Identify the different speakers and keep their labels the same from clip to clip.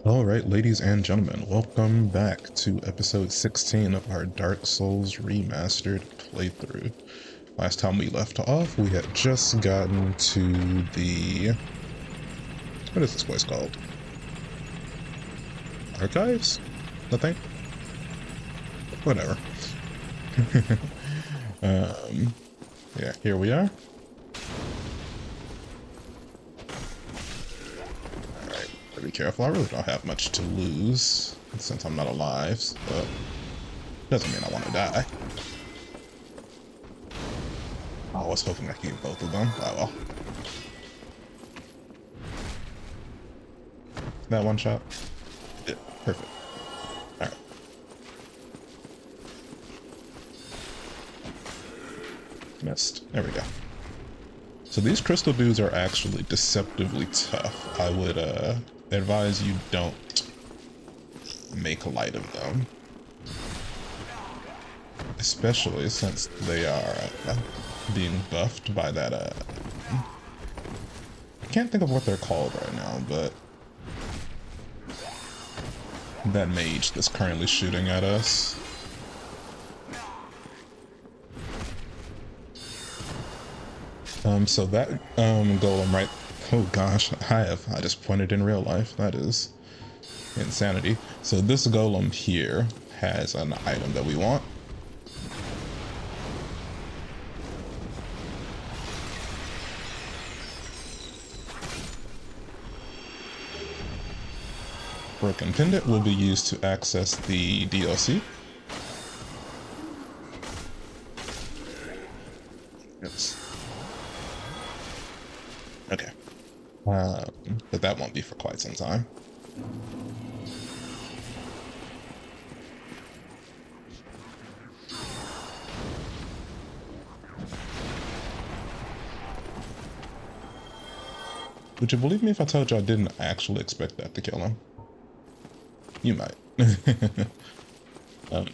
Speaker 1: Alright, ladies and gentlemen, welcome back to episode 16 of our Dark Souls Remastered playthrough. Last time we left off, we had just gotten to the... what is this place called? Archives? I think? Whatever. Yeah, here we are. Alright, gotta be careful. I really don't have much to lose since I'm not alive, but doesn't mean I want to die. I was hoping I could get both of them. Oh well. That one shot? Yeah, perfect. Alright. Missed. There we go. So these crystal dudes are actually deceptively tough. I would advise you don't make light of them. Especially since they are being buffed by that, I can't think of what they're called right now, but that mage that's currently shooting at us. So that golem right, oh gosh, I just pointed in real life. That is insanity. So this golem here has an item that we want. Broken Pendant will be used to access the DLC. Yes. Okay. But that won't be for quite some time. Would you believe me if I told you I didn't actually expect that to kill him? You might. I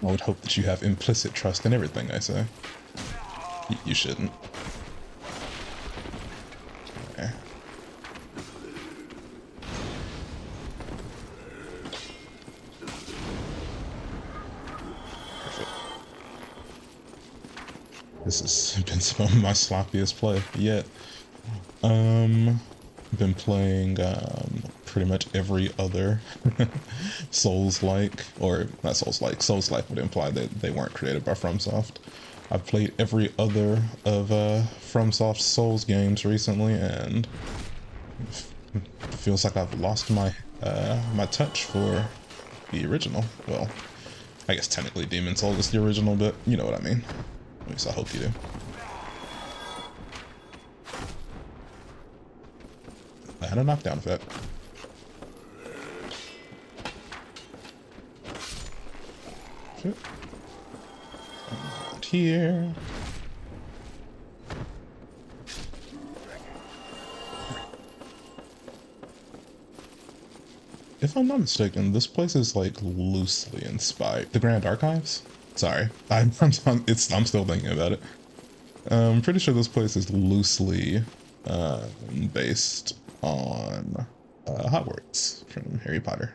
Speaker 1: would hope that you have implicit trust in everything I say. You shouldn't. Okay. Perfect. This has been some of my sloppiest play yet. Been playing pretty much every other Souls-like, or not Souls-like. Souls-like would imply that they weren't created by FromSoft. I've played every other of FromSoft's Souls games recently, and it feels like I've lost my my touch for the original. Well, I guess technically Demon Souls is the original, but you know what I mean. At least I hope you do. I had a knockdown effect. Shit. Around here. If I'm not mistaken, this place is like loosely inspired. The Grand Archives? Sorry, I'm still thinking about it. I'm pretty sure this place is loosely based on Hogwarts from Harry Potter.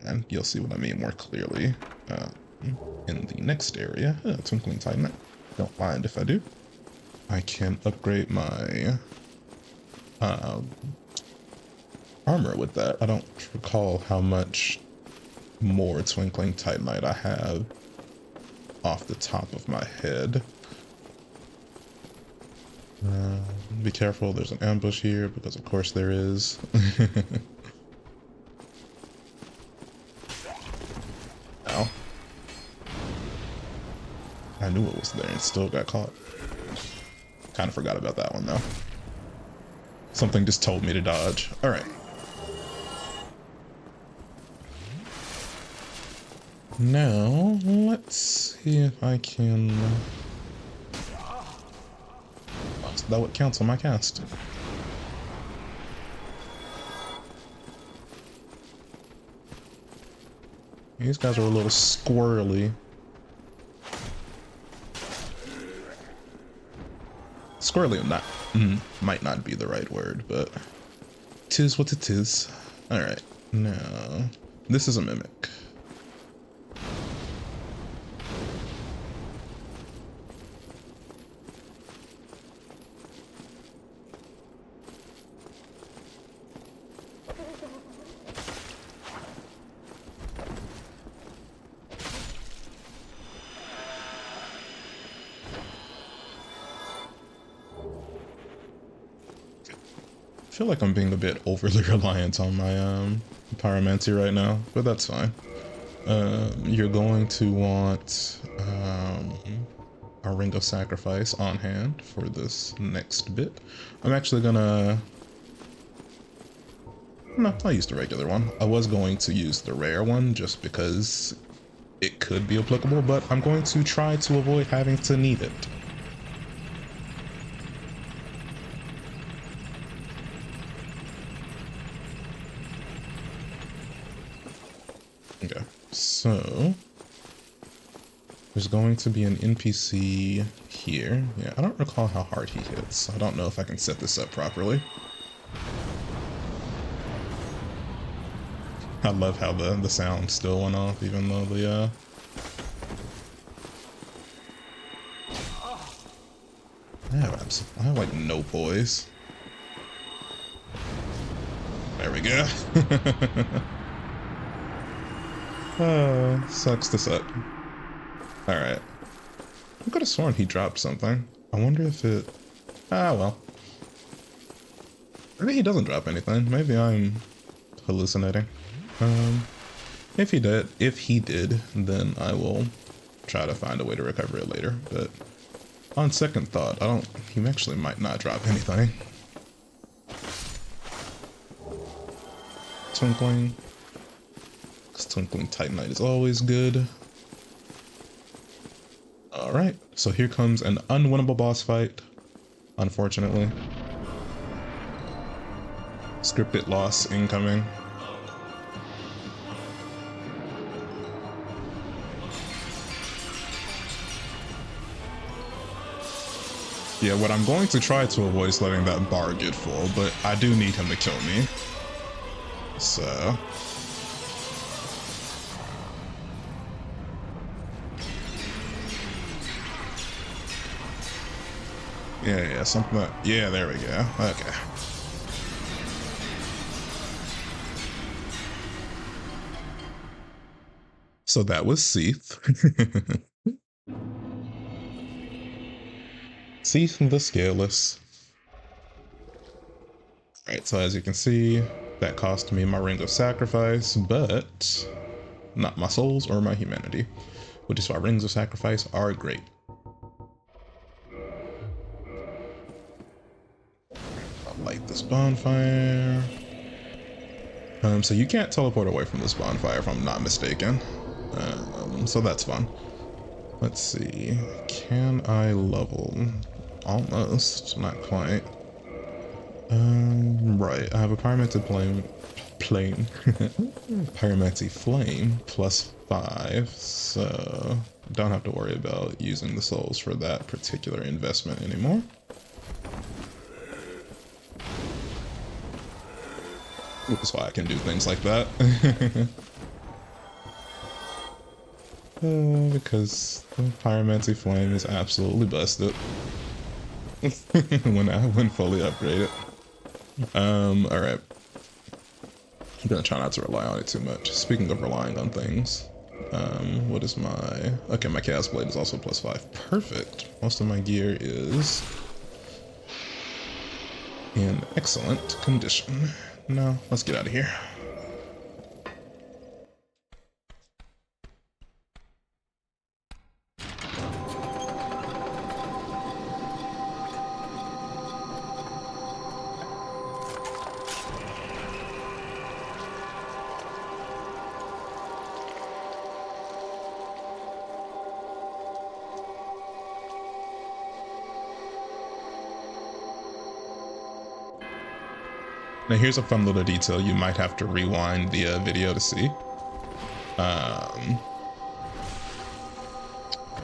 Speaker 1: And you'll see what I mean more clearly in the next area. Twinkling Titanite. Don't mind if I do. I can upgrade my armor with that. I don't recall how much more Twinkling Titanite I have off the top of my head. Be careful, there's an ambush here, because of course there is. Ow. I knew it was there and still got caught. Kind of forgot about that one though. Something just told me to dodge. Alright. Now, let's see if I can... that would cancel my cast. These guys are a little squirrely. Squirrely not, might not be the right word, but Tis what it is. Alright, now this is a mimic. I feel like I'm being a bit overly reliant on my pyromancy right now, but that's fine. You're going to want a ring of sacrifice on hand for this next bit. I'm actually gonna... No, I'll use the regular one. I was going to use the rare one just because it could be applicable, but I'm going to try to avoid having to need it. Okay, so there's going to be an NPC here. Yeah, I don't recall how hard he hits. I don't know if I can set this up properly. I love how the sound still went off, even though the I have like no poise. There we go. Sucks to suck. Alright. I could have sworn he dropped something. I wonder if it... Ah, well. Maybe he doesn't drop anything. Maybe I'm hallucinating. If he did, then I will try to find a way to recover it later. But on second thought, he actually might not drop anything. Twinkling. Because Twinkling Titanite is always good. Alright, so here comes an unwinnable boss fight, unfortunately. Scripted loss incoming. Yeah, what I'm going to try to avoid is letting that bar get full, but I do need him to kill me. So... Yeah, something like... Yeah, there we go. Okay. So that was Seathe. Seathe the Scaleless. Alright, so as you can see, that cost me my Ring of Sacrifice, but not my souls or my humanity, which is why Rings of Sacrifice are great. I'll light this bonfire. So you can't teleport away from this bonfire if I'm not mistaken. So that's fun. Let's see. Can I level? Almost, not quite. Right. I have a pyromancy pyromancy flame +5, so don't have to worry about using the souls for that particular investment anymore. That's why I can do things like that. Because the pyromancy flame is absolutely busted when fully upgraded. Alright. I'm gonna try not to rely on it too much. Speaking of relying on things, what is my... Okay, my Chaos Blade is also +5. Perfect. Most of my gear is in excellent condition. Now, let's get out of here. Now here's a fun little detail you might have to rewind the video to see.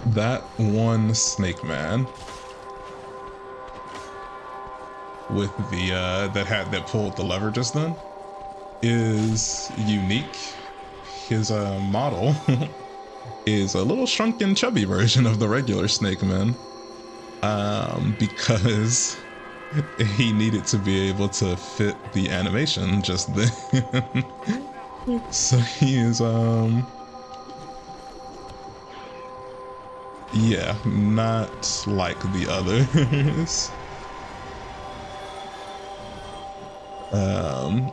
Speaker 1: That one snake man with the that pulled the lever just then is unique. His model is a little shrunken, chubby version of the regular Snake Man, because he needed to be able to fit the animation just then. So he is yeah, not like the others.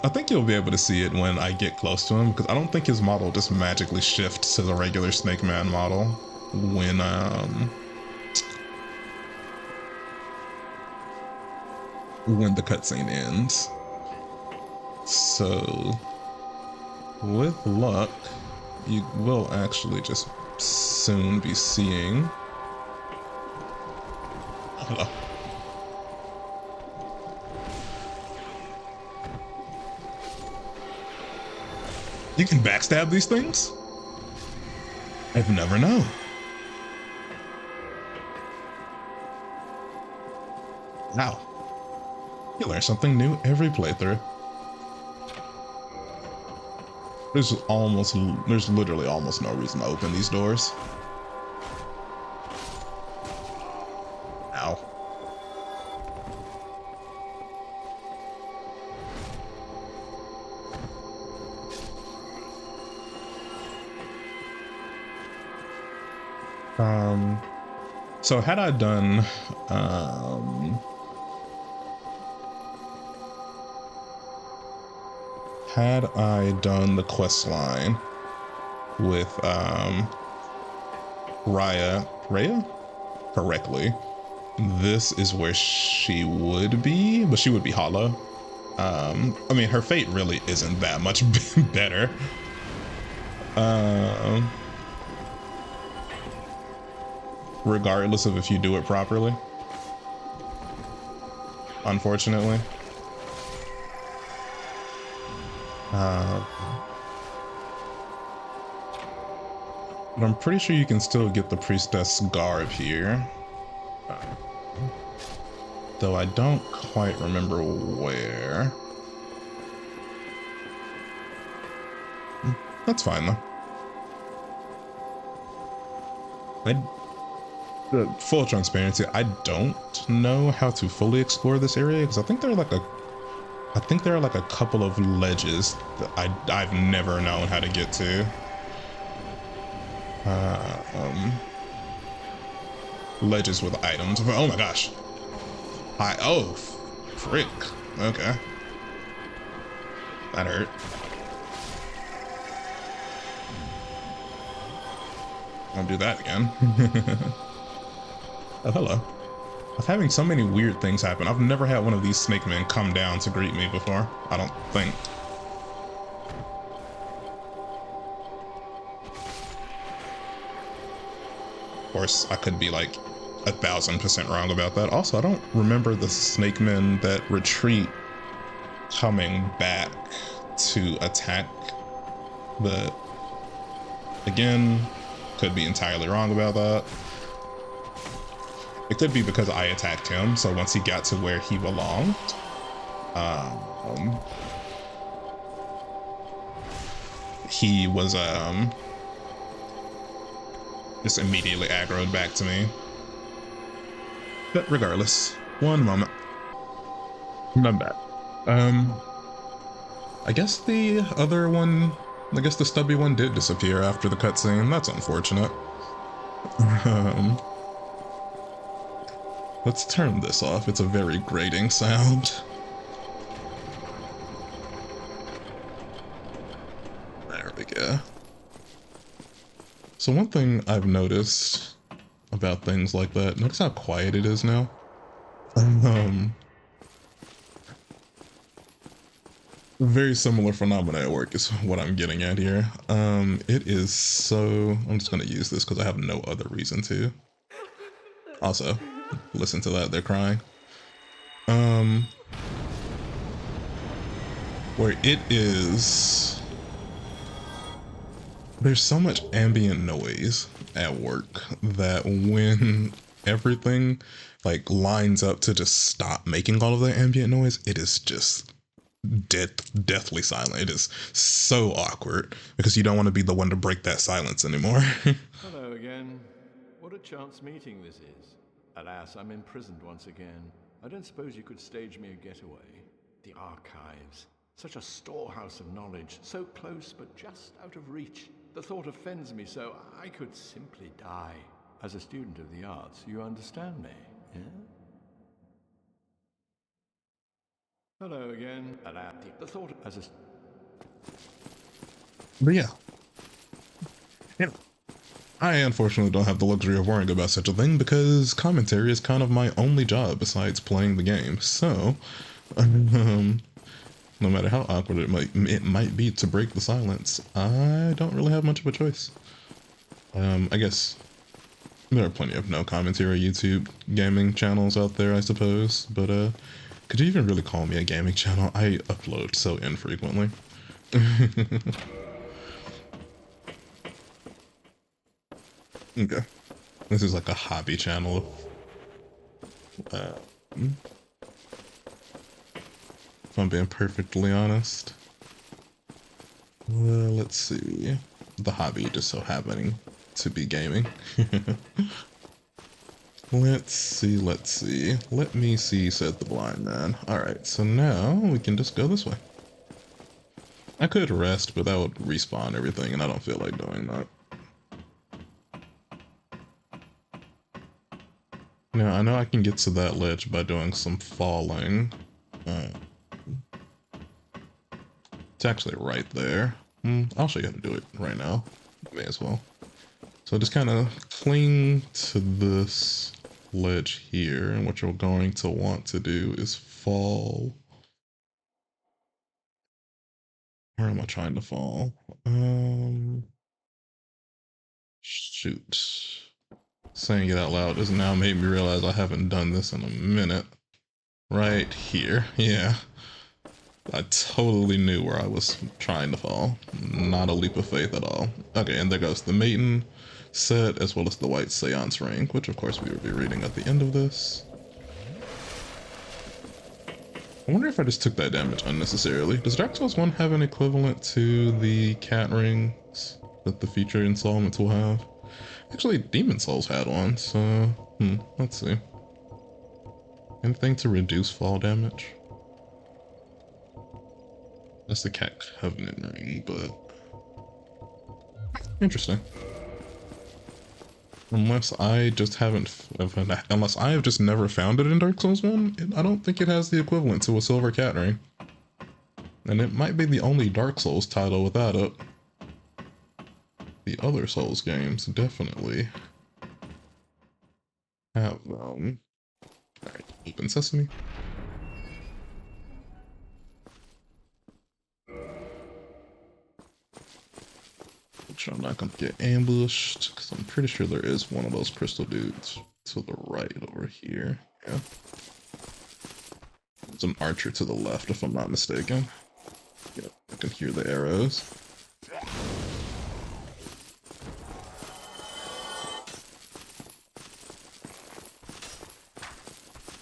Speaker 1: I think you'll be able to see it when I get close to him, because I don't think his model just magically shifts to the regular Snake Man model when the cutscene ends. So, with luck, you will actually just soon be seeing. Hello. You can backstab these things? I've never known. Wow. You learn something new every playthrough. There's literally almost no reason to open these doors. Ow. So had I done, the quest line with, Raya correctly, this is where she would be, but she would be hollow. I mean, her fate really isn't that much better. Regardless of if you do it properly, unfortunately. But I'm pretty sure you can still get the priestess garb here, though I don't quite remember where. That's fine though. The full transparency, I don't know how to fully explore this area, because I think there are like a couple of ledges that I've never known how to get to. Ledges with items. Oh my gosh. Oh, frick. Okay. That hurt. I'll do that again. Oh, hello. I'm having so many weird things happen. I've never had one of these snake men come down to greet me before, I don't think. Of course, I could be like 1000% wrong about that. Also, I don't remember the snake men that retreat coming back to attack, but again, could be entirely wrong about that. It could be because I attacked him, so once he got to where he belonged, he was just immediately aggroed back to me. But regardless, one moment. I'm back. I guess the other one, I guess the stubby one did disappear after the cutscene. That's unfortunate. Let's turn this off. It's a very grating sound. There we go. So one thing I've noticed about things like that, notice how quiet it is now? Very similar phenomena at work is what I'm getting at here. It is so... I'm just gonna use this because I have no other reason to. Also, listen to that, they're crying. Where it is... There's so much ambient noise at work that when everything like lines up to just stop making all of that ambient noise, it is just deathly silent. It is so awkward because you don't want to be the one to break that silence anymore.
Speaker 2: Hello again. What a chance meeting this is. Alas, I'm imprisoned once again. I don't suppose you could stage me a getaway. The archives. Such a storehouse of knowledge. So close, but just out of reach. The thought offends me so I could simply die. As a student of the arts, you understand me, yeah? Hello again. Alas, the thought as a...
Speaker 1: But yeah, you know, I unfortunately don't have the luxury of worrying about such a thing because commentary is kind of my only job besides playing the game. So, no matter how awkward it might be to break the silence, I don't really have much of a choice. I guess there are plenty of no commentary YouTube gaming channels out there, I suppose. But could you even really call me a gaming channel? I upload so infrequently. Okay, this is like a hobby channel. If I'm being perfectly honest. Let's see. The hobby just so happening to be gaming. Let's see. Let me see, said the blind man. Alright, so now we can just go this way. I could rest, but that would respawn everything, and I don't feel like doing that. Now, I know I can get to that ledge by doing some falling. It's actually right there. I'll show you how to do it right now. May as well. So just kind of cling to this ledge here, and what you're going to want to do is fall. Where am I trying to fall? Shoot. Saying it out loud has now made me realize I haven't done this in a minute. Right here, yeah. I totally knew where I was trying to fall. Not a leap of faith at all. Okay, and there goes the maiden set, as well as the white seance ring, which of course we will be reading at the end of this. I wonder if I just took that damage unnecessarily. Does Dark Souls 1 have an equivalent to the cat rings that the future installments will have? Actually, Demon Souls had one, so... let's see. Anything to reduce fall damage? That's the Cat Covenant ring, but... interesting. Unless I just unless I have just never found it in Dark Souls 1, I don't think it has the equivalent to a silver cat ring. And it might be the only Dark Souls title without it. The other Souls games definitely have them. Alright, open sesame. Make sure I'm not gonna get ambushed, because I'm pretty sure there is one of those crystal dudes to the right over here. Yeah. There's an archer to the left, if I'm not mistaken. Yep, I can hear the arrows.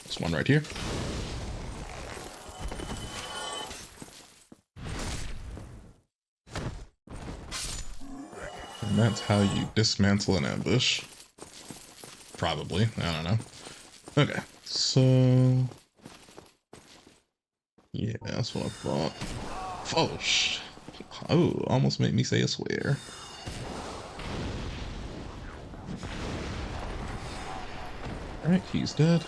Speaker 1: There's one right here. And that's how you dismantle an ambush. Probably, I don't know. Okay, so... yeah, that's what I thought. Oh, almost made me say a swear. Alright, he's dead.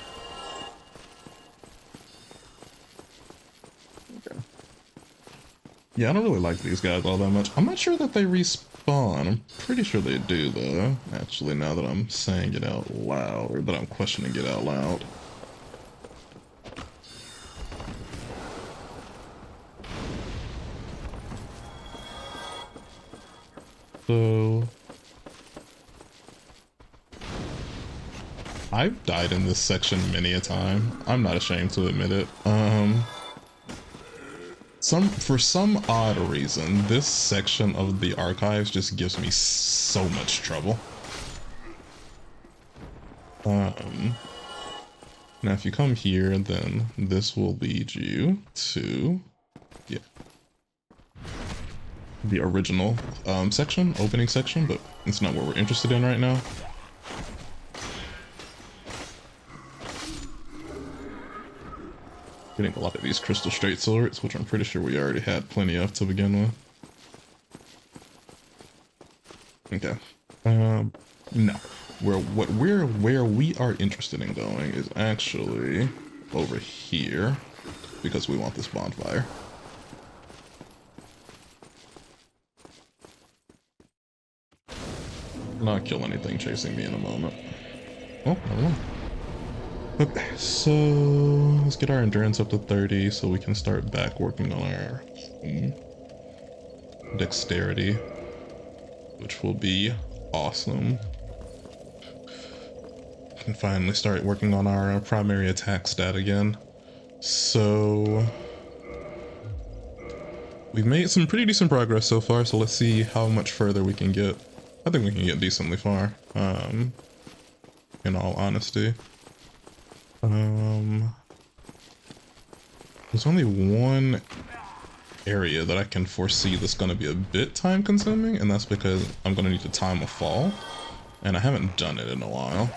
Speaker 1: Okay. Yeah, I don't really like these guys all that much. I'm not sure that they respawn. I'm pretty sure they do, though. Actually, now that I'm saying it out loud, or that I'm questioning it out loud. So... I've died in this section many a time. I'm not ashamed to admit it. For some odd reason, this section of the archives just gives me so much trouble. Um, Now if you come here, then this will lead you to, yeah, the original section, opening section, but it's not what we're interested in right now. Getting a lot of these crystal straight swords, which I'm pretty sure we already had plenty of to begin with. Okay. No. Where we are interested in going is actually over here because we want this bonfire. Not kill anything chasing me in a moment. Oh, another one. Okay, so let's get our endurance up to 30 so we can start back working on our dexterity, which will be awesome. We can finally start working on our primary attack stat again. So we've made some pretty decent progress so far, so let's see how much further we can get. I think we can get decently far, in all honesty. There's only one area that I can foresee that's going to be a bit time consuming, and that's because I'm going to need to time a fall, and I haven't done it in a while.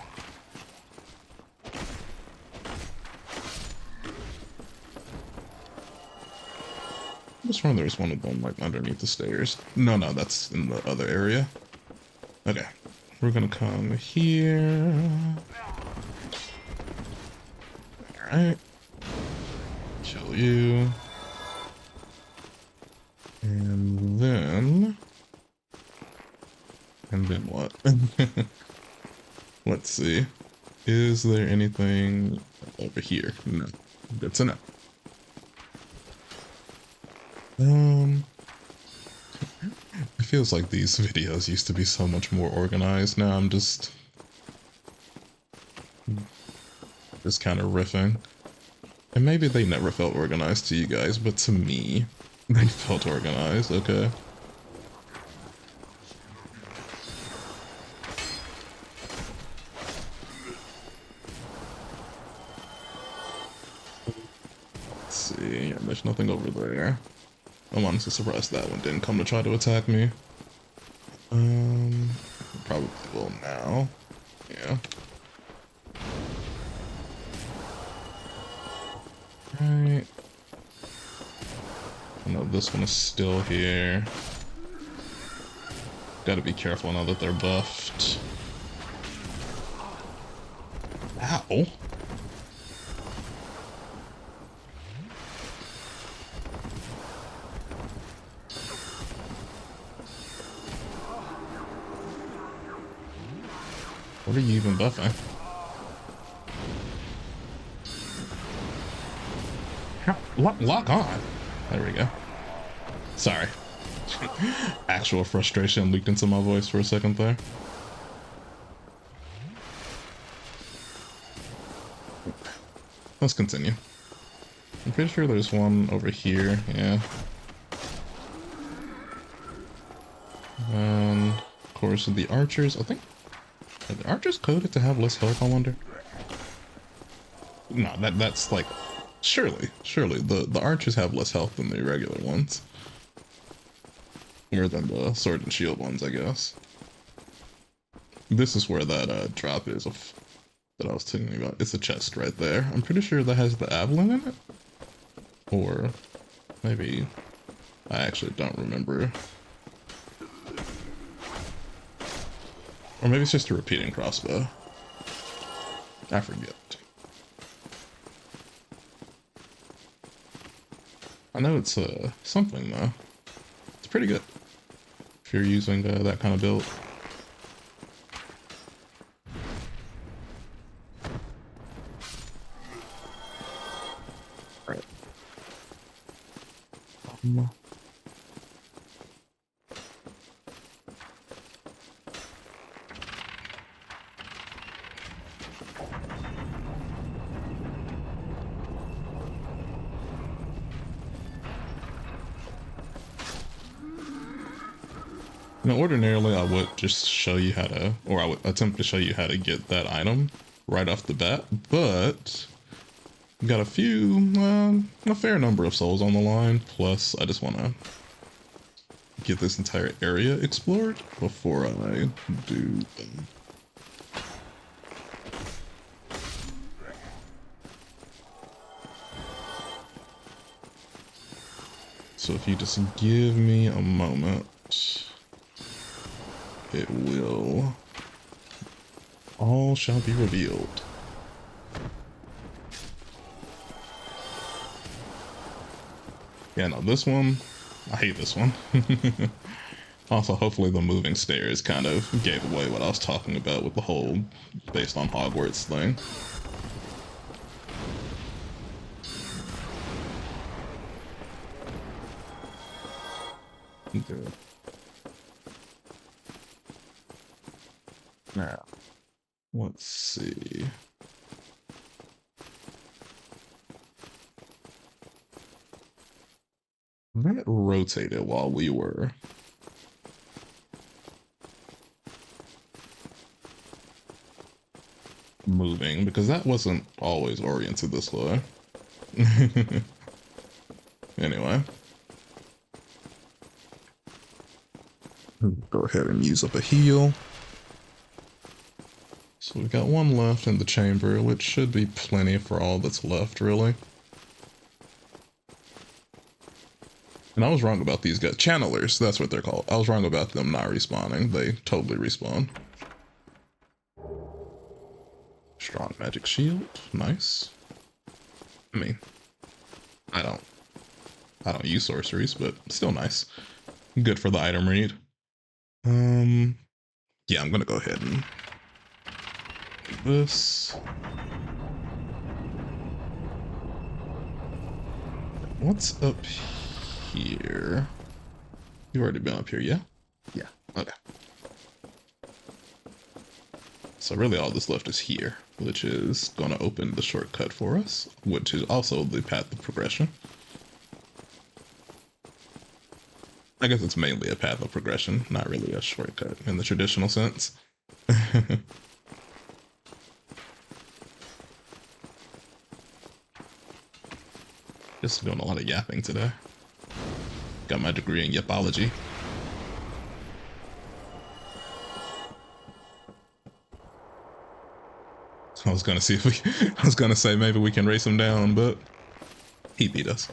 Speaker 1: I just remember there's one of them like underneath the stairs. No, that's in the other area. Okay, we're gonna come here. Alright. Kill you. And then what? Let's see. Is there anything over here? No. Good to know. It feels like these videos used to be so much more organized. Now I'm just kind of riffing. And maybe they never felt organized to you guys, but to me, they felt organized, okay? Let's see, yeah, there's nothing over there. I'm honestly surprised that one didn't come to try to attack me. Probably will now. Yeah. Right. I know this one is still here. Gotta be careful now that they're buffed. Ow! What are you even buffing? Lock on. There we go. Sorry. Actual frustration leaked into my voice for a second there. Let's continue. I'm pretty sure there's one over here, yeah. And of course the archers, I think. Are the archers coded to have less health, I wonder? No, that's like surely the archers have less health than the regular ones. More than the sword and shield ones, I guess. This is where that drop is that I was telling you about. It's a chest right there. I'm pretty sure that has the Avalon in it. Or maybe I actually don't remember. Or maybe it's just a repeating crossbow. I forget. I know it's something though. It's pretty good if you're using that kind of build. Right. Now, ordinarily, I would just show you how to, or I would attempt to show you how to get that item, right off the bat, but got a fair number of souls on the line. Plus, I just want to get this entire area explored before I do. So if you just give me a moment, it will all shall be revealed. Yeah, no, this one, I hate this one. Also, hopefully the moving stairs kind of gave away what I was talking about with the whole based on Hogwarts thing. Okay. Now, let's see. That rotated while we were moving, because that wasn't always oriented this way. Anyway. Go ahead and use up a heal. So we've got one left in the chamber, which should be plenty for all that's left, really. And I was wrong about these guys. Channelers, that's what they're called. I was wrong about them not respawning. They totally respawn. Strong magic shield. Nice. I mean, I don't use sorceries, but still nice. Good for the item read. Yeah, I'm gonna go ahead and do this. What's up here? You've already been up here, yeah? Yeah, okay. So really all that's left is here, which is gonna open the shortcut for us, which is also the path of progression. I guess it's mainly a path of progression, not really a shortcut in the traditional sense. Just doing a lot of yapping today. Got my degree in yapology. I was gonna see if we, I was gonna say maybe we can race him down, but he beat us.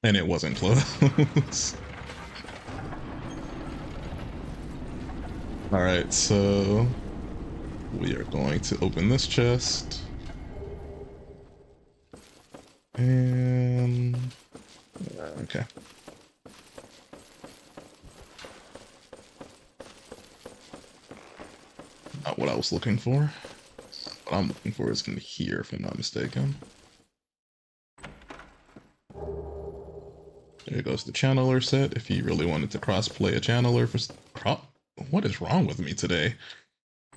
Speaker 1: And it wasn't close. Alright, so we are going to open this chest. And okay. Not what I was looking for. What I'm looking for is in here, if I'm not mistaken. There goes the channeler set. If you really wanted to cross-play a channeler for... What is wrong with me today?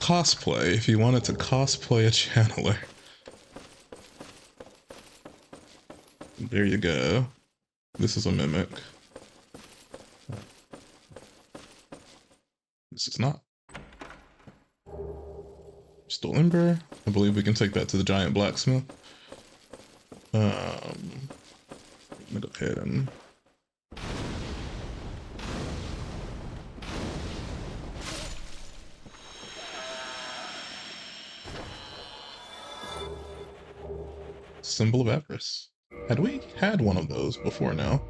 Speaker 1: Cosplay, if you wanted to cosplay a channeler. There you go. This is a mimic. This is not. Still Ember. I believe we can take that to the giant blacksmith. Let me go ahead and... Symbol of Avarice. Had we had one of those before now?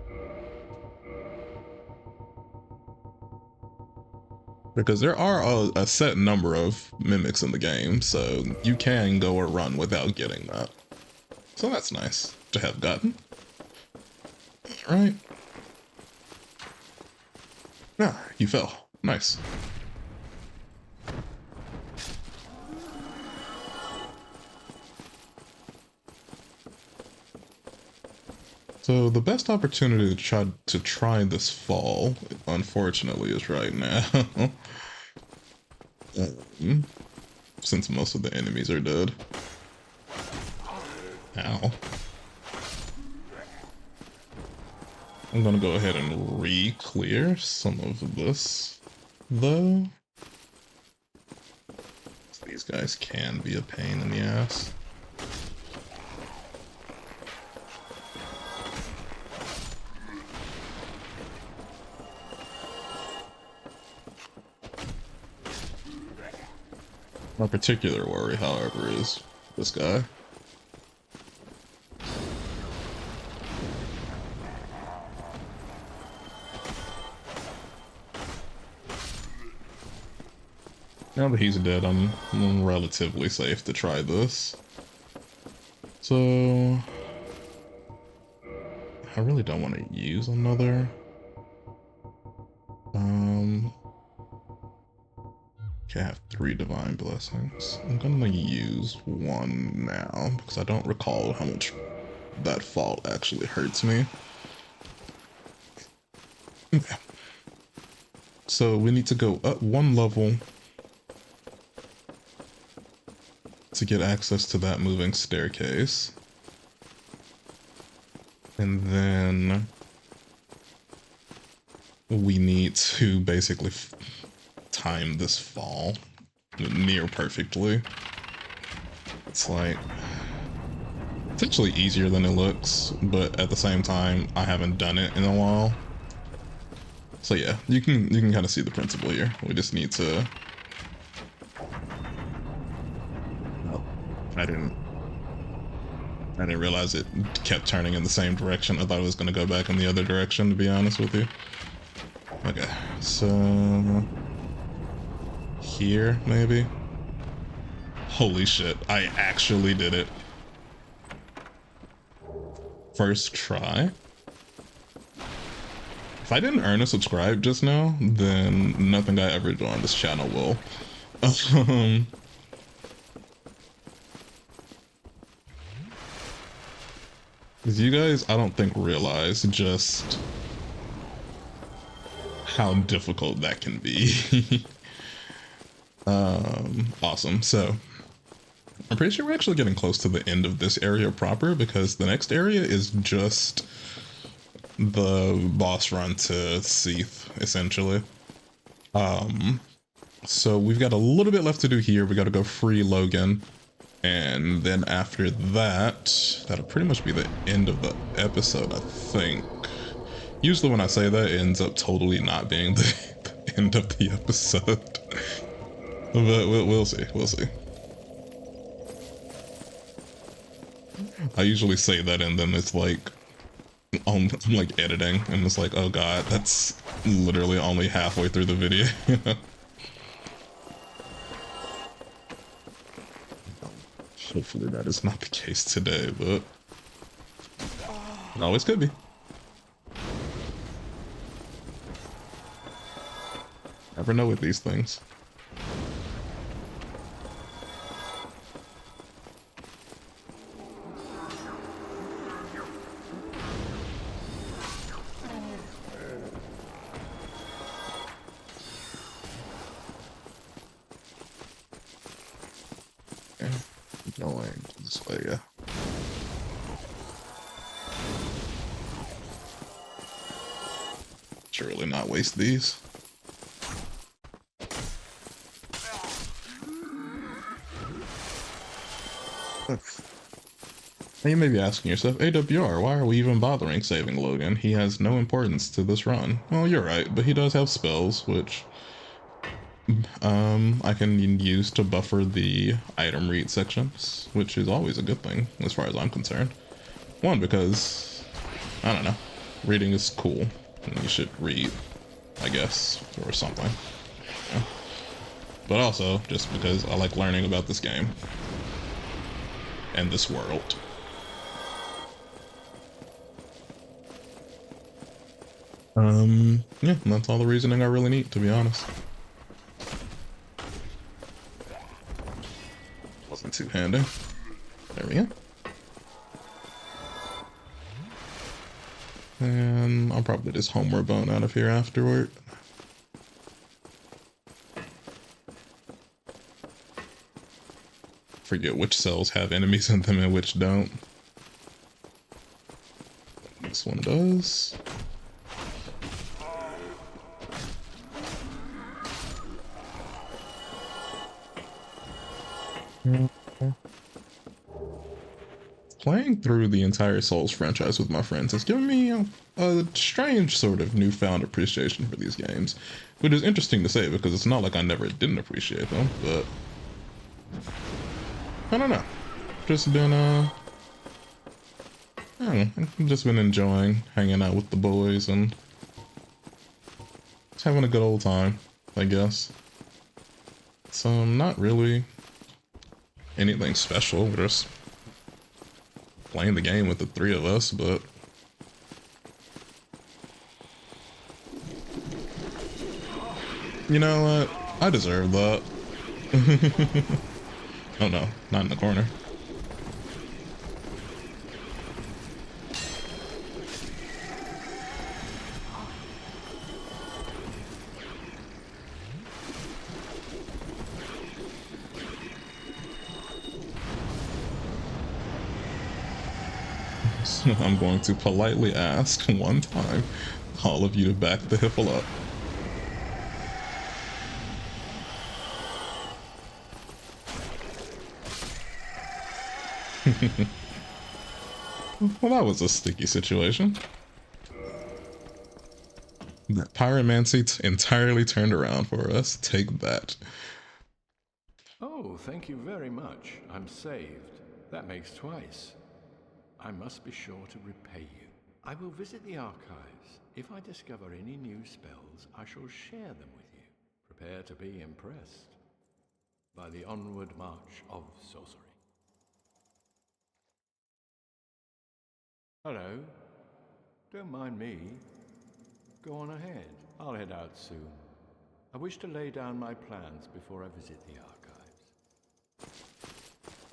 Speaker 1: Because there are a set number of mimics in the game, so you can go or run without getting that. So that's nice to have gotten. Alright. Ah, you fell. Nice. So the best opportunity to try this fall, unfortunately, is right now. Since most of the enemies are dead. Ow. I'm gonna go ahead and re-clear some of this, though. These guys can be a pain in the ass. My particular worry, however, is this guy. Now that he's dead, I'm relatively safe to try this. So I really don't want to use another. Okay, I have 3 divine blessings. I'm gonna use 1 now because I don't recall how much that fault actually hurts me. Okay. So we need to go up 1 level to get access to that moving staircase. And then we need to basically time this fall near perfectly. It's like, it's actually easier than it looks, but at the same time, I haven't done it in a while. So yeah, you can kind of see the principle here. We just need to. Oh, I didn't realize it kept turning in the same direction. I thought it was gonna go back in the other direction, to be honest with you. Okay, so here maybe. Holy shit, I actually did it. First try. If I didn't earn a subscribe just now, then nothing I ever do on this channel will. Because you guys, I don't think, realize just how difficult that can be. Awesome. So I'm pretty sure we're actually getting close to the end of this area proper, because the next area is just the boss run to Seathe, essentially. So we've got a little bit left to do here. We got to go free Logan, and then after that, that'll pretty much be the end of the episode, I think. Usually when I say that, it ends up totally not being the end of the episode. But we'll see, we'll see. I usually say that and then it's like, I'm like editing and it's like, oh god, that's literally only halfway through the video. Hopefully that is not the case today, but it always could be. Never know with these things. Going this way, yeah. Surely not waste these. Now you may be asking yourself, A.W.R, why are we even bothering saving Logan? He has no importance to this run. Well, you're right, but he does have spells, which I can use to buffer the item read sections, which is always a good thing, as far as I'm concerned. One, because, I don't know, reading is cool, and you should read, I guess, or something. Yeah. But also, just because I like learning about this game, and this world. Yeah, that's all the reasoning I really need, to be honest. Wasn't too handy. There we go. And I'll probably just homeward bone out of here afterward. Forget which cells have enemies in them and which don't. This one does. Mm, Playing through the entire Souls franchise with my friends has given me a strange sort of newfound appreciation for these games, which is interesting to say because it's not like I never didn't appreciate them, but I don't know. Just been I don't know, I've just been enjoying hanging out with the boys and just having a good old time, I guess. So not really anything special. We're just playing the game with the three of us, but you know what? I deserve that. Oh no, not in the corner. So I'm going to politely ask one time all of you to back the hiffle up. Well, that was a sticky situation. That pyromancy entirely turned around for us. Take that.
Speaker 2: Oh, thank you very much. I'm saved. That makes twice. I must be sure to repay you. I will visit the archives. If I discover any new spells, I shall share them with you. Prepare to be impressed by the onward march of sorcery. Hello. Don't mind me. Go on ahead. I'll head out soon. I wish to lay down my plans before I visit the archives.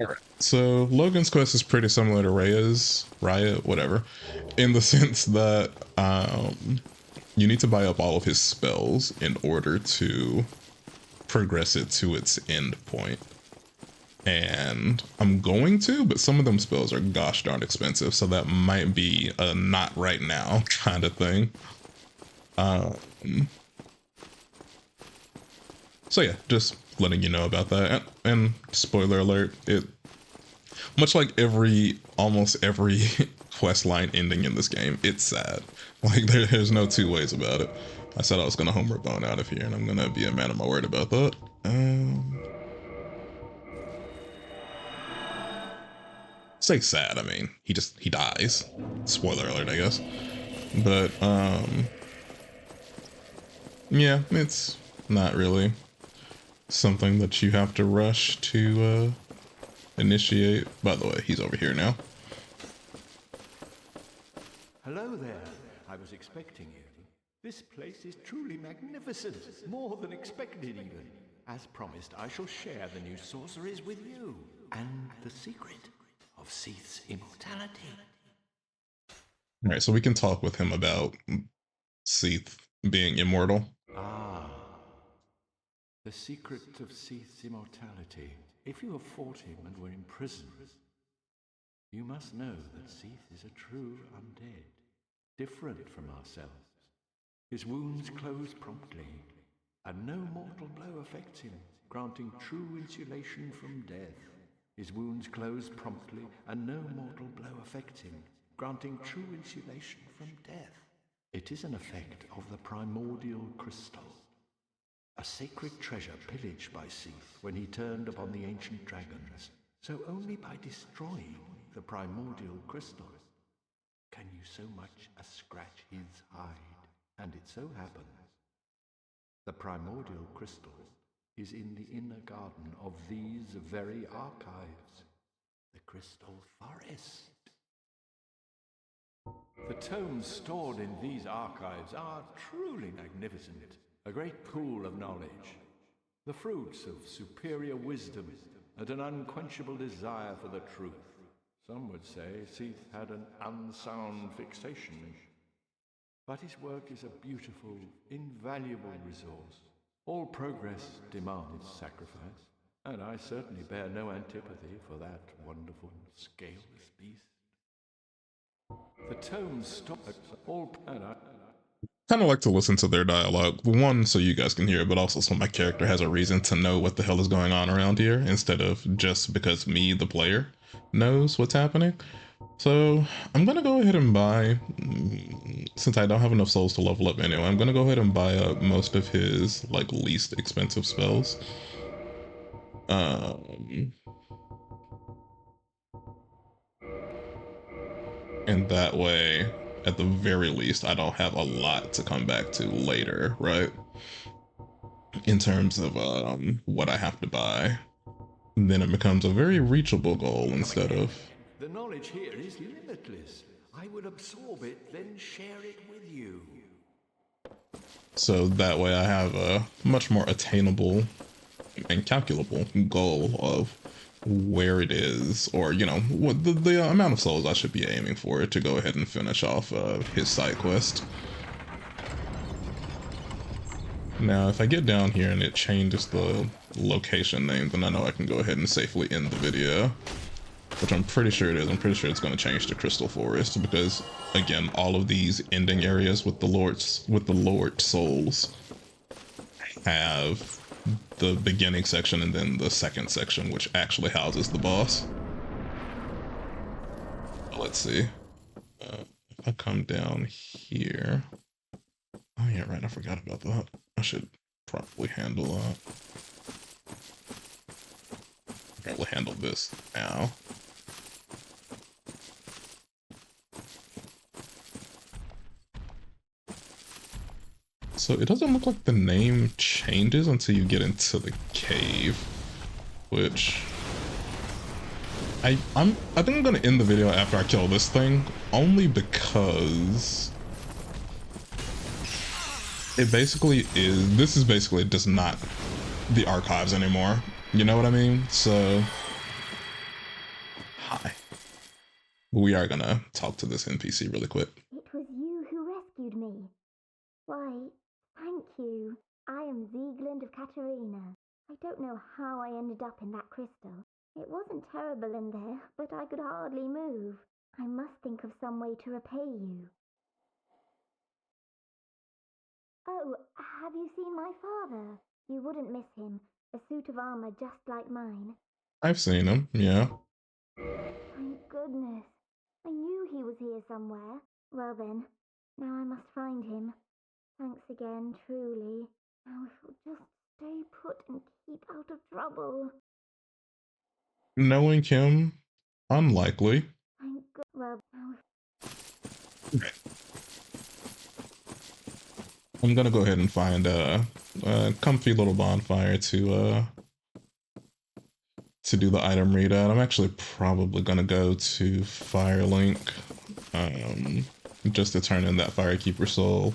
Speaker 1: Alright. So Logan's quest is pretty similar to Riot, whatever, in the sense that you need to buy up all of his spells in order to progress it to its end point. And I'm going to, but some of them spells are gosh darn expensive, so that might be a not right now kind of thing. So yeah, just letting you know about that. And spoiler alert, it much like almost every quest line ending in this game, it's sad. Like there's no two ways about it. I said I was gonna homer bone out of here, and I'm gonna be a man of my word about that. Say sad. I mean, he dies. Spoiler alert, I guess. But yeah, it's not really something that you have to rush to initiate. By the way, he's over here now.
Speaker 2: Hello there. I was expecting you. This place is truly magnificent. More than expected, even. As promised, I shall share the new sorceries with you. And the secret of Seathe's immortality.
Speaker 1: All right, so we can talk with him about Seathe being immortal.
Speaker 2: Ah, the secret of Seathe's immortality. If you have fought him and were imprisoned, you must know that Seathe is a true undead, different from ourselves. His wounds close promptly, and no mortal blow affects him, granting true insulation from death. His wounds close promptly, and no mortal blow affects him, granting true insulation from death. It is an effect of the primordial crystal, a sacred treasure pillaged by Seathe when he turned upon the ancient dragons. So only by destroying the primordial crystal can you so much as scratch his hide. And it so happens the primordial crystal is in the inner garden of these very archives, the Crystal Forest. The tomes stored in these archives are truly magnificent, a great pool of knowledge, the fruits of superior wisdom and an unquenchable desire for the truth. Some would say Seathe had an unsound fixation, but his work is a beautiful, invaluable resource. All progress demands sacrifice, and I certainly bear no antipathy for that wonderful, scaleless beast. The tomes stop all and I
Speaker 1: kind of like to listen to their dialogue. One, so you guys can hear it, but also so my character has a reason to know what the hell is going on around here, instead of just because me, the player, knows what's happening. So I'm gonna go ahead and buy, since I don't have enough souls to level up anyway, I'm gonna go ahead and buy up most of his like least expensive spells. Um, and that way, at the very least, I don't have a lot to come back to later, right? In terms of what I have to buy. Then it becomes a very reachable goal instead of...
Speaker 2: The knowledge here is limitless. I will absorb it, then share it with you.
Speaker 1: So that way I have a much more attainable and calculable goal of where it is, or, you know, what the amount of souls I should be aiming for to go ahead and finish off his side quest. Now, if I get down here and it changes the location name, then I know I can go ahead and safely end the video. Which I'm pretty sure it is. I'm pretty sure it's going to change to Crystal Forest because, again, all of these ending areas with the Lord souls have the beginning section and then the second section, which actually houses the boss. Let's see. If I come down here... Oh yeah, right, I forgot about that. I should probably handle this now. So it doesn't look like the name changes until you get into the cave, which I think I'm gonna end the video after I kill this thing, only because it basically is, this is basically just not the archives anymore. You know what I mean? So, hi. We are gonna talk to this NPC really quick.
Speaker 3: It was you who rescued me. Why, thank you. I am Sieglind of Katarina. I don't know how I ended up in that crystal. It wasn't terrible in there, but I could hardly move. I must think of some way to repay you. Oh, have you seen my father? You wouldn't miss him. A suit of armor just like mine.
Speaker 1: I've seen him, yeah.
Speaker 3: Thank goodness. I knew he was here somewhere. Well then, now I must find him. Thanks again, truly. Now if we'll just stay put and keep out of trouble.
Speaker 1: Knowing him, unlikely.
Speaker 3: Thank God. Well, now
Speaker 1: I'm gonna go ahead and find a comfy little bonfire to do the item readout. I'm actually probably gonna go to Firelink, just to turn in that Firekeeper soul.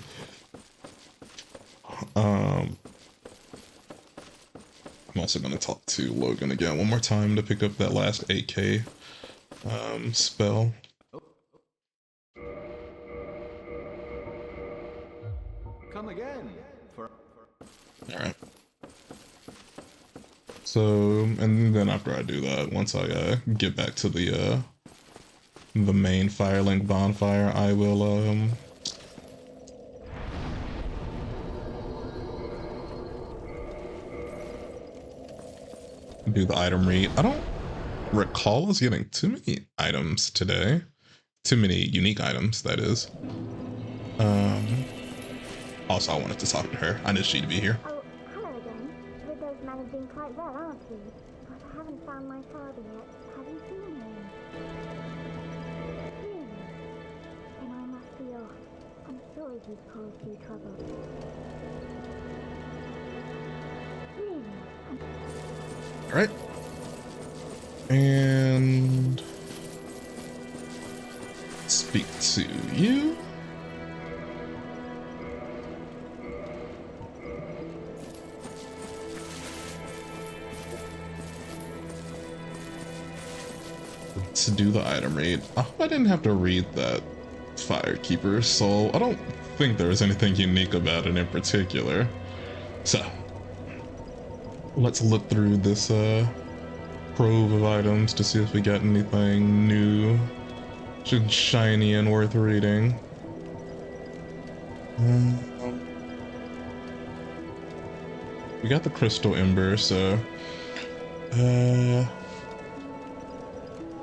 Speaker 1: I'm also gonna talk to Logan again one more time to pick up that last 8k spell.
Speaker 2: Come again.
Speaker 1: Alright. So, and then after I do that, once I get back to the main Firelink bonfire, I will do the item read. I don't recall us getting too many items today. Too many unique items, that is. Also, I wanted to talk to her. I knew she'd be here.
Speaker 3: oh, hello again. Widow's managing quite well, aren't you? But I haven't found my father yet. Have you seen him? Really? Then I must be off. I'm sorry he's caused you trouble. Really?
Speaker 1: Alright. And speak to you. To do the item read. I hope I didn't have to read that Firekeeper soul. I don't think there was anything unique about it in particular. So, let's look through this trove of items to see if we got anything new, shiny and worth reading. Um, we got the crystal ember, so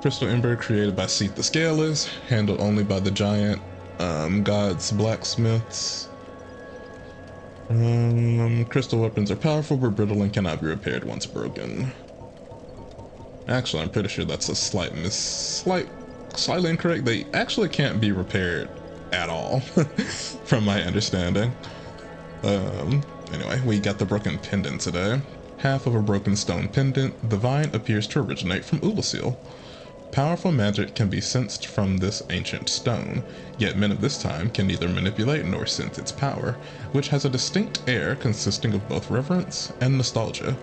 Speaker 1: crystal ember created by Seathe the Scaleless, handled only by the giant gods blacksmiths. Crystal weapons are powerful but brittle and cannot be repaired once broken. Actually, I'm pretty sure that's a slightly incorrect. They actually can't be repaired at all, from my understanding. Anyway, we got the broken pendant today. Half of a broken stone pendant, the vine appears to originate from Ulasil. Powerful magic can be sensed from this ancient stone, yet men of this time can neither manipulate nor sense its power, which has a distinct air consisting of both reverence and nostalgia.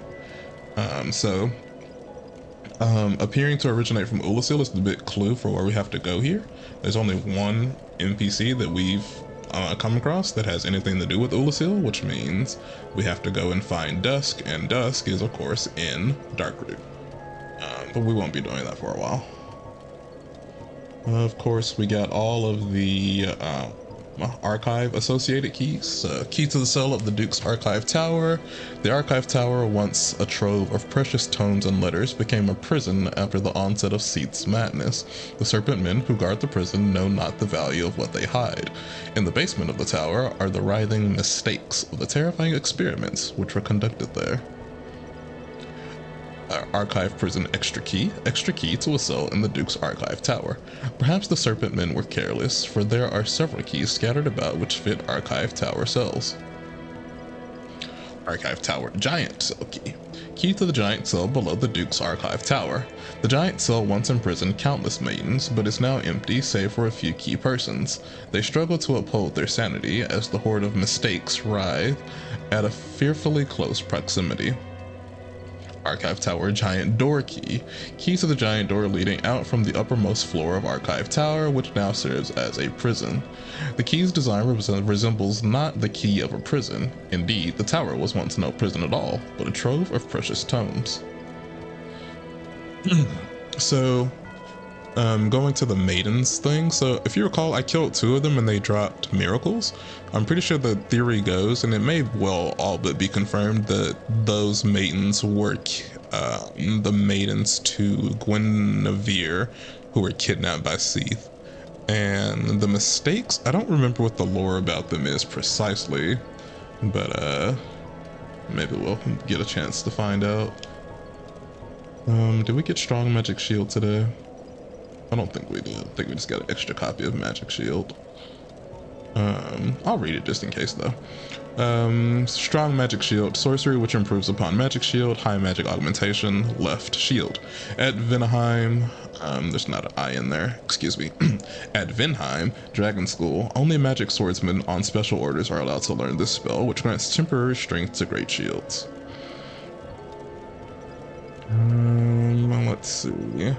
Speaker 1: Appearing to originate from Ulasil is the big clue for where we have to go here. There's only one NPC that we've come across that has anything to do with Ulasil, which means we have to go and find Dusk, and Dusk is of course in Darkroot. But we won't be doing that for a while. Of course, we got all of the archive associated keys. Key to the cell of the Duke's Archive Tower. The Archive Tower, once a trove of precious tomes and letters, became a prison after the onset of Seathe's madness. The serpent men who guard the prison know not the value of what they hide. In the basement of the tower are the writhing mistakes of the terrifying experiments which were conducted there. Archive prison extra key to a cell in the Duke's Archive Tower. Perhaps the serpent men were careless, for there are several keys scattered about which fit Archive Tower cells. Archive Tower giant cell key to the giant cell below the Duke's Archive Tower. The giant cell once imprisoned countless maidens, but is now empty save for a few key persons. They struggle to uphold their sanity as the horde of mistakes writhe at a fearfully close proximity. Archive Tower giant door key to the giant door leading out from the uppermost floor of Archive Tower, which now serves as a prison. The key's design resembles not the key of a prison. Indeed, the tower was once no prison at all, but a trove of precious tomes. So, going to the maidens thing. So if you recall, I killed 2 of them and they dropped miracles. I'm pretty sure the theory goes, and it may well all but be confirmed, that those maidens were the maidens to Guinevere, who were kidnapped by Seathe. And the mistakes, I don't remember what the lore about them is precisely, but maybe we'll get a chance to find out. Did we get strong magic shield today? I don't think we did. I think we just got an extra copy of Magic Shield. I'll read it just in case though. Strong Magic Shield, sorcery which improves upon Magic Shield, high magic augmentation, left shield. At Vinheim, there's not an I in there, excuse me. At Vinheim, Dragon School, only magic swordsmen on special orders are allowed to learn this spell, which grants temporary strength to great shields. Let's see.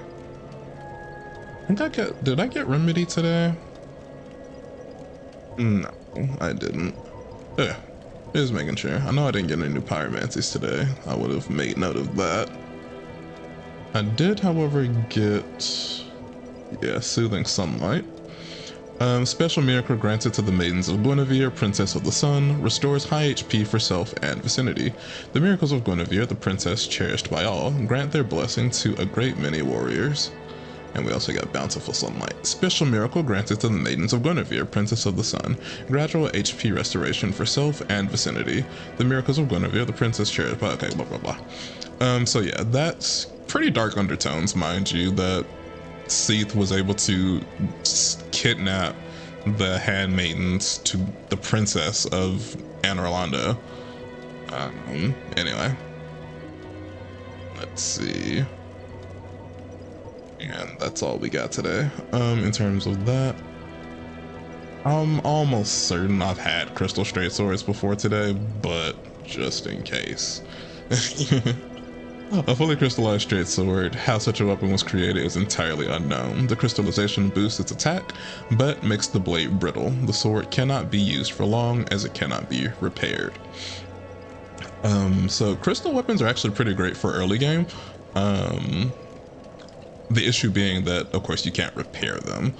Speaker 1: Did I get Remedy today? No, I didn't. Yeah, just making sure. I know I didn't get any new pyromancies today. I would have made note of that. I did, however, get, Soothing Sunlight. Special miracle granted to the maidens of Guinevere, Princess of the Sun, restores high HP for self and vicinity. The miracles of Guinevere, the princess cherished by all, grant their blessing to a great many warriors. And we also got Bountiful Sunlight. Special miracle granted to the maidens of Guinevere, Princess of the Sun. Gradual HP restoration for self and vicinity. The miracles of Guinevere, the princess cherished by... Okay, blah, blah, blah. So yeah, that's pretty dark undertones, mind you, that Seathe was able to kidnap the handmaidens to the princess of Anor Londo. Anyway. Let's see. And that's all we got today. In terms of that, I'm almost certain I've had crystal straight swords before today, but just in case. A fully crystallized straight sword, how such a weapon was created is entirely unknown. The crystallization boosts its attack, but makes the blade brittle. The sword cannot be used for long, as it cannot be repaired. So crystal weapons are actually pretty great for early game. The issue being that, of course, you can't repair them.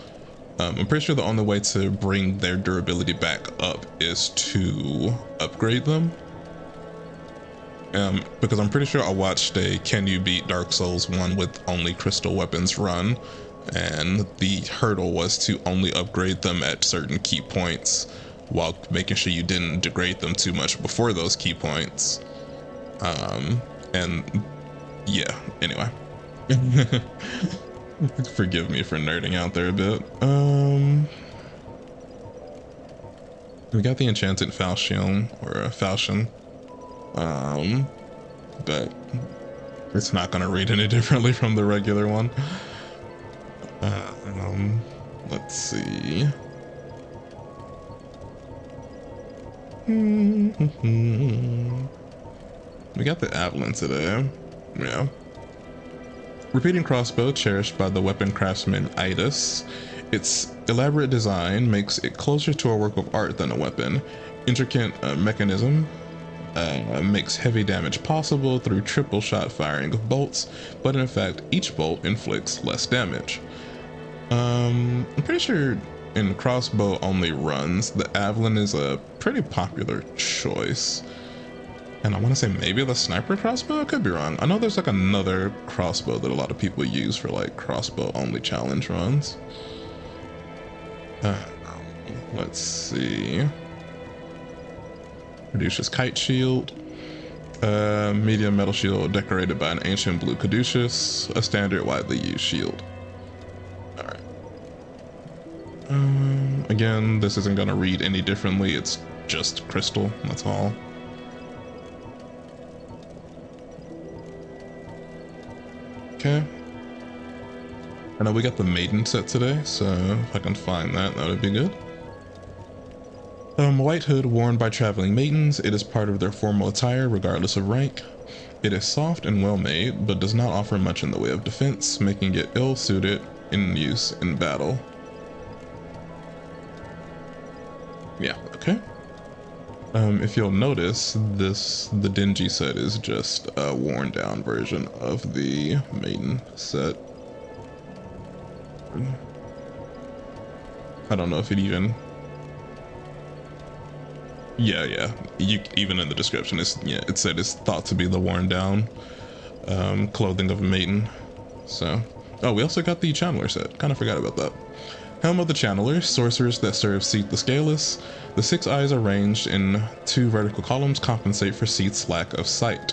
Speaker 1: I'm pretty sure the only way to bring their durability back up is to upgrade them. Because I'm pretty sure I watched a Can You Beat Dark Souls 1 with only crystal weapons run, and the hurdle was to only upgrade them at certain key points while making sure you didn't degrade them too much before those key points. And yeah, anyway. Forgive me for nerding out there a bit. We got the enchanted falchion, or a falchion. But it's not gonna read any differently from the regular one. Let's see. We got the Atlin today. Yeah. Repeating crossbow cherished by the weapon craftsman Idus. Its elaborate design makes it closer to a work of art than a weapon. Intricate mechanism makes heavy damage possible through triple shot firing of bolts, but in fact each bolt inflicts less damage. I'm pretty sure in crossbow only runs, the Atlin is a pretty popular choice. And I want to say maybe the sniper crossbow? I could be wrong. I know there's like another crossbow that a lot of people use for like crossbow only challenge runs. Let's see. Caduceus kite shield. Medium metal shield decorated by an ancient blue caduceus. A standard widely used shield. Alright. Again, this isn't going to read any differently. It's just crystal. That's all. Okay. I know we got the maiden set today, so if I can find that, that would be good. White hood worn by traveling maidens. It is part of their formal attire regardless of rank. It is soft and well made, but does not offer much in the way of defense, making it ill-suited in use in battle. Yeah, okay. If you'll notice, the dingy set is just a worn down version of the maiden set. I don't know if it even... Yeah. Even in the description, it said it's thought to be the worn down clothing of a maiden. So, oh, we also got the channeler set. Kind of forgot about that. Helm of the Channeler, sorcerers that serve Seathe the Scaleless. The 6 eyes arranged in 2 vertical columns compensate for Seathe's lack of sight.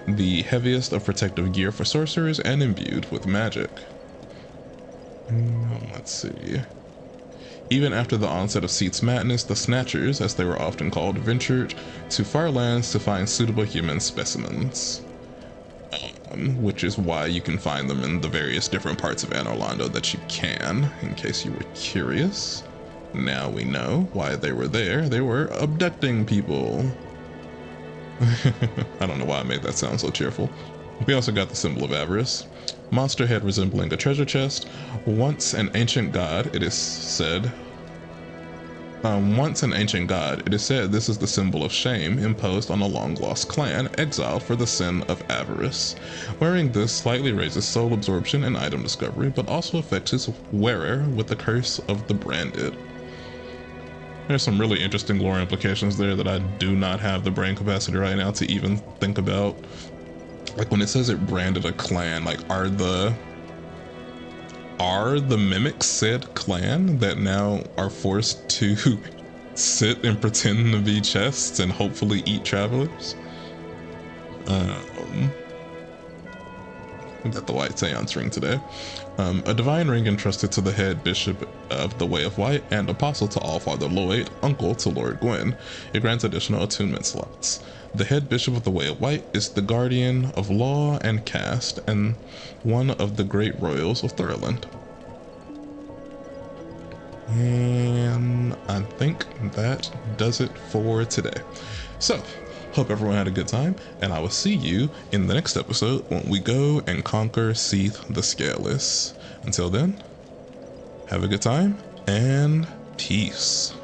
Speaker 1: The heaviest of protective gear for sorcerers and imbued with magic. Let's see. Even after the onset of Seathe's madness, the Snatchers, as they were often called, ventured to far lands to find suitable human specimens. Which is why you can find them in the various different parts of Anor Londo that you can, in case you were curious. Now we know why they were there. They were abducting people. I don't know why I made that sound so cheerful. We also got the symbol of avarice. Monster head resembling a treasure chest. Once an ancient god, it is said this is the symbol of shame imposed on a long-lost clan exiled for the sin of avarice. Wearing this slightly raises soul absorption and item discovery, but also affects its wearer with the curse of the branded. There's some really interesting lore implications there that I do not have the brain capacity right now to even think about. Like when it says it branded a clan, like are the mimics said clan that now are forced to sit and pretend to be chests and hopefully eat travelers? We got the white seance ring today. A divine ring entrusted to the head bishop of the Way of White and apostle to Allfather Lloyd, uncle to Lord Gwyn. It grants additional attunement slots. The head bishop of the Way of White is the guardian of law and caste and one of the great royals of Thurland. And I think that does it for today. So, hope everyone had a good time, and I will see you in the next episode when we go and conquer Seathe the Scaleless. Until then, have a good time, and peace.